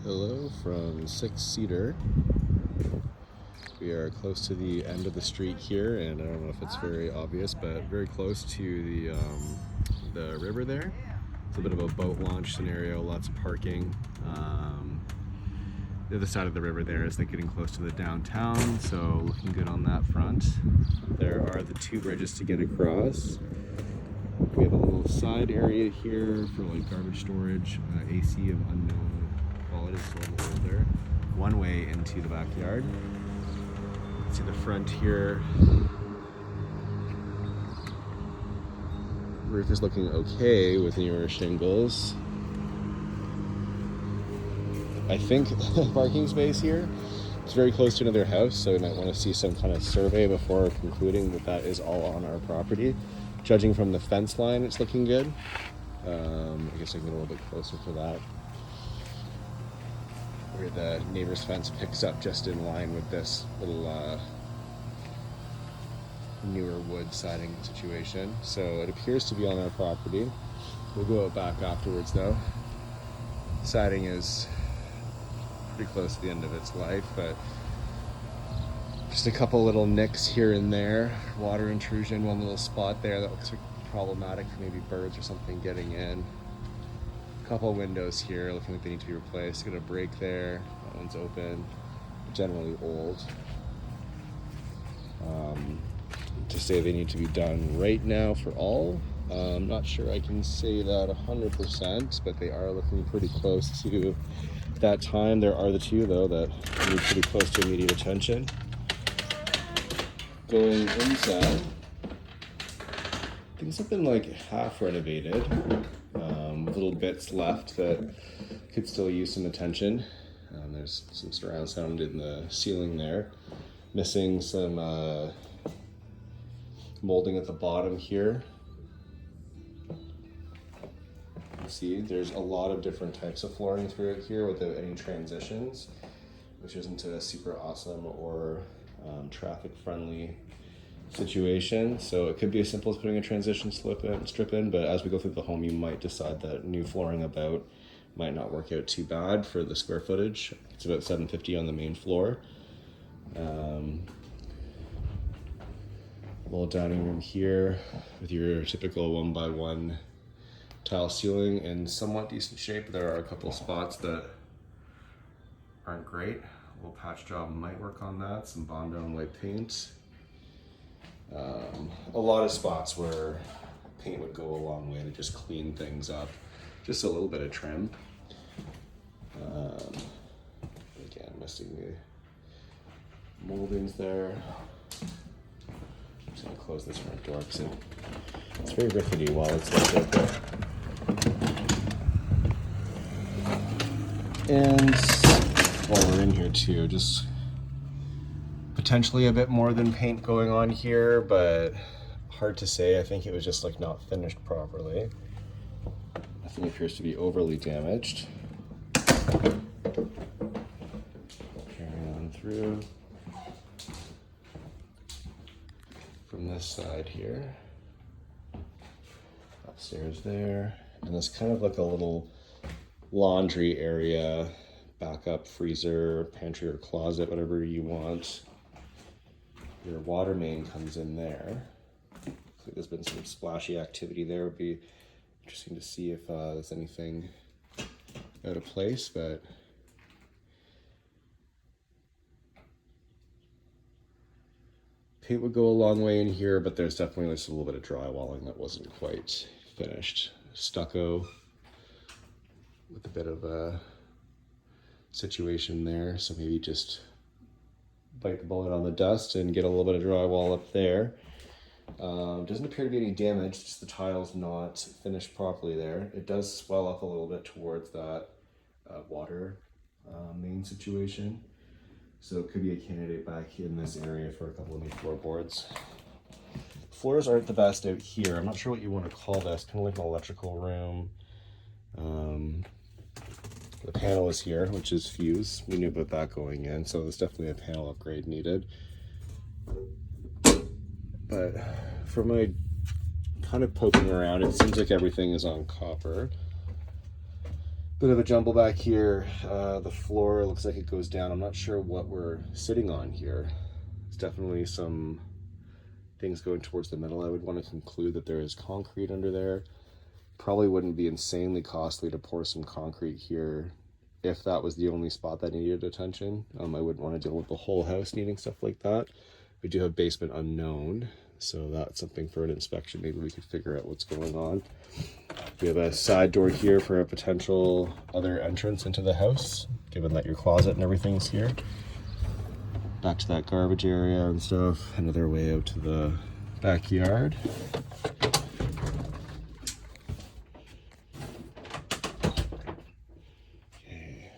Hello from 6 Cedar. We are close to the end of the street here, and I don't know if it's very obvious, but very close to the river there. It's a bit of a boat launch scenario, lots of parking. The other side of the river there is like getting close to the downtown, so looking good on that front. There are the two bridges to get across. We have a little side area here for like garbage storage, AC of unknown quality, so a little older. One way into the backyard. See the front here. Roof is looking okay with newer shingles. I think parking space here. It's very close to another house, so we might want to see some kind of survey before concluding that that is all on our property. Judging from the fence line, it's looking good. I guess I can get a little bit closer to that. Where the neighbor's fence picks up just in line with this little newer wood siding situation. So it appears to be on our property. We'll go out back afterwards though. Siding is pretty close to the end of its life, but just a couple little nicks here and there. Water intrusion, one little spot there that looks problematic for maybe birds or something getting in. A couple windows here looking like they need to be replaced. Got a break there. That one's open. Generally old. To say they need to be done right now for all, I'm not sure I can say that 100%, but they are looking pretty close to that time. There are the two though that need pretty close to immediate attention. Going inside, things have been like half renovated, with little bits left that could still use some attention. There's some surround sound in the ceiling there, missing some molding at the bottom here. You see there's a lot of different types of flooring through it here without any transitions, which isn't a super awesome or traffic friendly situation. So it could be as simple as putting a transition strip in, but as we go through the home you might decide that new flooring about might not work out too bad for the square footage. It's about $750 on the main floor. Little dining room here with your typical 1x1 tile ceiling in somewhat decent shape. There are a couple spots that aren't great. A little patch job might work on that. Some Bondo and white paint. A lot of spots where paint would go a long way to just clean things up. Just a little bit of trim. Again, missing the moldings there. I'm just gonna close this front door because it's very rickety while it's left open. And while we're in here too, just potentially a bit more than paint going on here, but hard to say. I think it was just like not finished properly. Nothing appears to be overly damaged. Carrying on through from this side here. Upstairs there. And it's kind of like a little laundry area, backup freezer, pantry or closet, whatever you want. Your water main comes in there. Looks like there's been some splashy activity there. It would be interesting to see if there's anything out of place, but paint would go a long way in here, but there's definitely just a little bit of drywalling that wasn't quite finished. Stucco with a bit of a situation there, so maybe just bite the bullet on the dust and get a little bit of drywall up there. Doesn't appear to be any damage, just the tile's not finished properly there. It does swell up a little bit towards that water main situation. So it could be a candidate back in this area for a couple of new floorboards. Floors aren't the best out here. I'm not sure what you want to call this, kind of like an electrical room. The panel is here, which is fused. We knew about that going in, so there's definitely a panel upgrade needed. But for my kind of poking around, it seems like everything is on copper. Bit of a jumble back here. The floor looks like it goes down. I'm not sure what we're sitting on here. It's definitely some things going towards the middle. I would want to conclude that there is concrete under there. Probably wouldn't be insanely costly to pour some concrete here if that was the only spot that needed attention. I wouldn't want to deal with the whole house needing stuff like that. We do have basement unknown, so that's something for an inspection. Maybe we could figure out what's going on. We have a side door here for a potential other entrance into the house, given that your closet and everything's here. Back to that garbage area and stuff. Another way out to the backyard. Okay.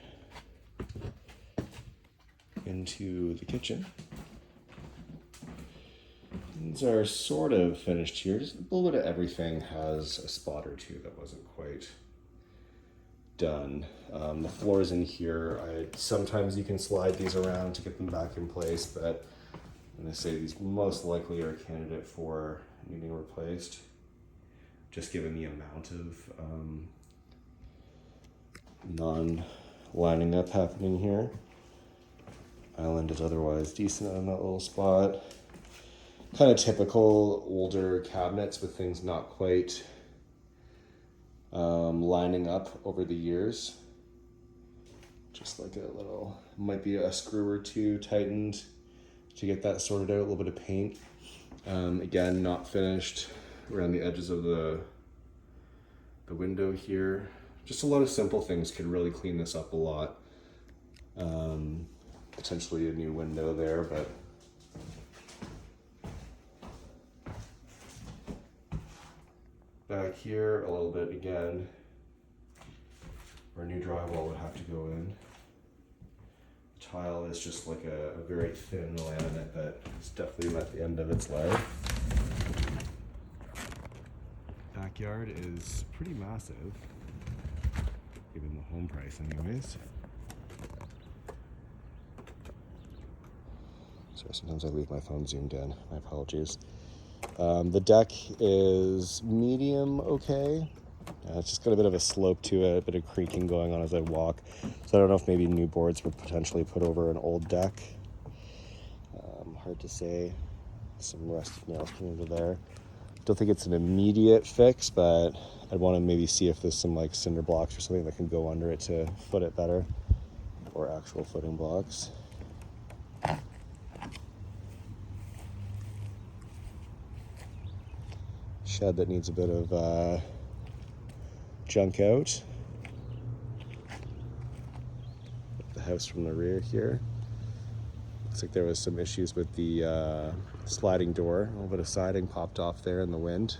Into the kitchen. These are sort of finished here. Just a little bit of everything has a spot or two that wasn't quite done. The floors in here, sometimes you can slide these around to get them back in place, but I'm going to say these most likely are a candidate for needing replaced, just given the amount of non-lining up happening here. Island is otherwise decent on that little spot. Kind of typical older cabinets with things not quite lining up over the years. Just like a little, might be a screw or two tightened to get that sorted out, a little bit of paint. Again, not finished around the edges of the window here. Just a lot of simple things could really clean this up a lot. Potentially a new window there, but back here a little bit again, where new drywall would have to go in. Tile is just like a very thin laminate that is definitely at the end of its life. Backyard is pretty massive, given the home price anyways. Sorry, sometimes I leave my phone zoomed in. My apologies. The deck is medium okay. It's just got a bit of a slope to it, a bit of creaking going on as I walk. So I don't know if maybe new boards were potentially put over an old deck. Hard to say. Some rusted nails coming into there. Don't think it's an immediate fix, but I'd want to maybe see if there's some like cinder blocks or something that can go under it to foot it better, or actual footing blocks. Shed that needs a bit of junk out. The house from the rear here. Looks like there was some issues with the sliding door. A little bit of siding popped off there in the wind.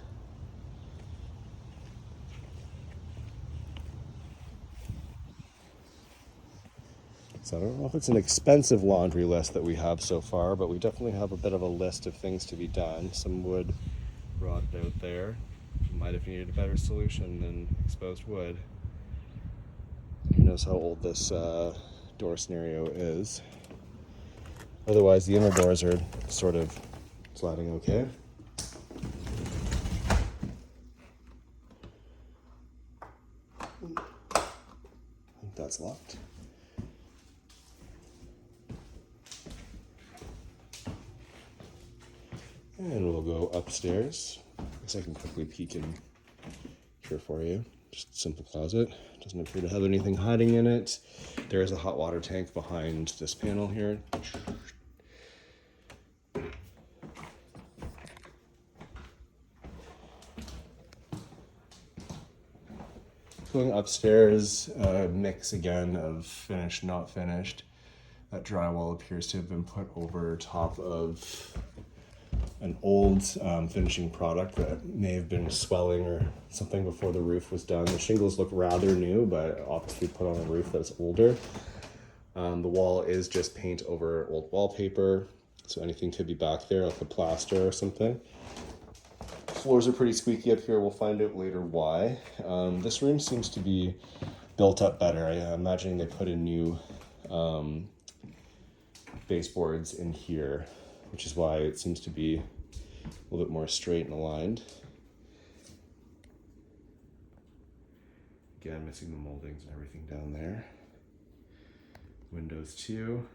So I don't know if it's an expensive laundry list that we have so far, but we definitely have a bit of a list of things to be done. Some wood rotted out there. Might have needed a better solution than exposed wood. Who knows how old this door scenario is. Otherwise, the inner doors are sort of sliding okay. I think that's locked. And we'll go upstairs. I guess I can quickly peek in here for you. Just a simple closet. Doesn't appear to have anything hiding in it. There is a hot water tank behind this panel here. Going upstairs, a mix again of finished, not finished. That drywall appears to have been put over top of an old finishing product that may have been swelling or something before the roof was done. The shingles look rather new, but obviously put on a roof that's older. The wall is just paint over old wallpaper, so anything could be back there, like a plaster or something. Floors are pretty squeaky up here. We'll find out later why. This room seems to be built up better. I'm imagining they put in new baseboards in here, which is why it seems to be a little bit more straight and aligned. Again, missing the moldings and everything down there. Windows too.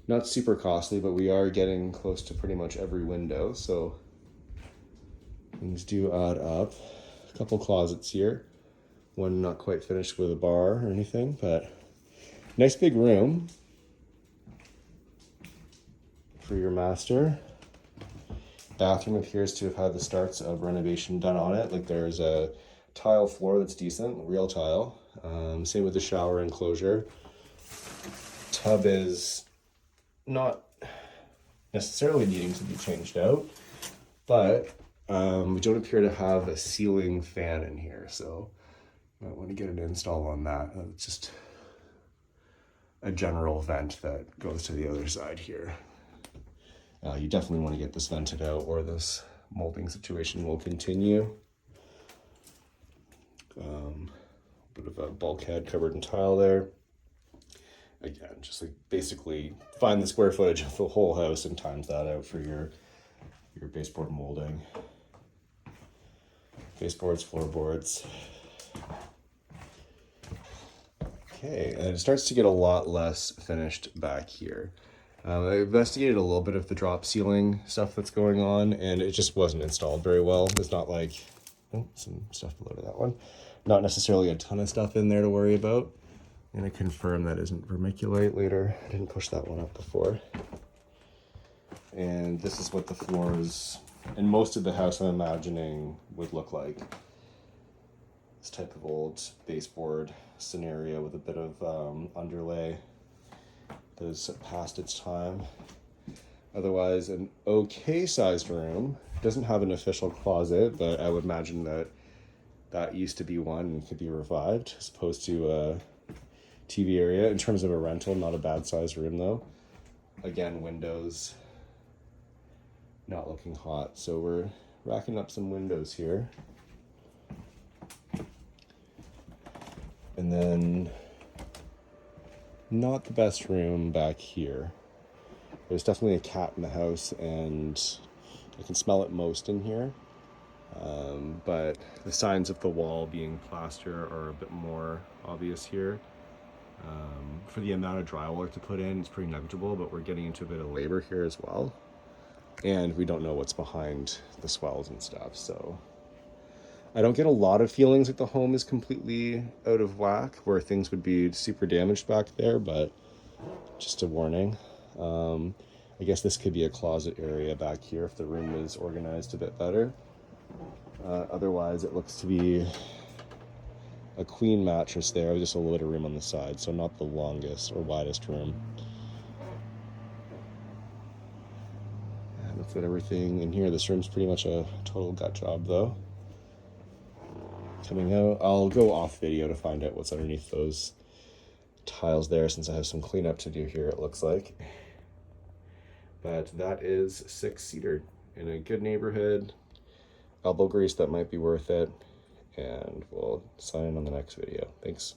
Not super costly, but we are getting close to pretty much every window, so things do add up. A couple closets here. One not quite finished with a bar or anything, but nice big room for your master. Bathroom appears to have had the starts of renovation done on it. Like there's a tile floor that's decent, real tile. Same with the shower enclosure. Tub is not necessarily needing to be changed out, but we don't appear to have a ceiling fan in here, so I might want to get an install on that. It's just a general vent that goes to the other side here. You definitely want to get this vented out or this molding situation will continue. Bit of a bulkhead covered in tile there. Again, just like basically find the square footage of the whole house and times that out for your baseboard molding. Baseboards, floorboards. Okay, and it starts to get a lot less finished back here. I investigated a little bit of the drop ceiling stuff that's going on, and it just wasn't installed very well. It's not like, oh, some stuff below to that one. Not necessarily a ton of stuff in there to worry about. I'm gonna confirm that isn't vermiculite later. I didn't push that one up before. And this is what the floors in most of the house I'm imagining would look like. This type of old baseboard scenario with a bit of underlay that is past its time. Otherwise, an okay sized room. Doesn't have an official closet, but I would imagine that used to be one and could be revived as opposed to a TV area. In terms of a rental, not a bad sized room though. Again, windows not looking hot, so we're racking up some windows here. And then not the best room back here. There's definitely a cat in the house and I can smell it most in here. But the signs of the wall being plaster are a bit more obvious here. For the amount of drywall to put in, it's pretty negligible, but we're getting into a bit of labor here as well. And we don't know what's behind the swells and stuff, so I don't get a lot of feelings like the home is completely out of whack where things would be super damaged back there, but just a warning. I guess this could be a closet area back here if the room is organized a bit better. Otherwise, it looks to be a queen mattress there with just a little bit of room on the side, so not the longest or widest room. And let's get everything in here. This room's pretty much a total gut job though. Coming out, I'll go off video to find out what's underneath those tiles there since I have some cleanup to do here, it looks like. But that is 6 Cedar in a good neighborhood. Elbow grease that might be worth it. And we'll sign in on the next video. Thanks.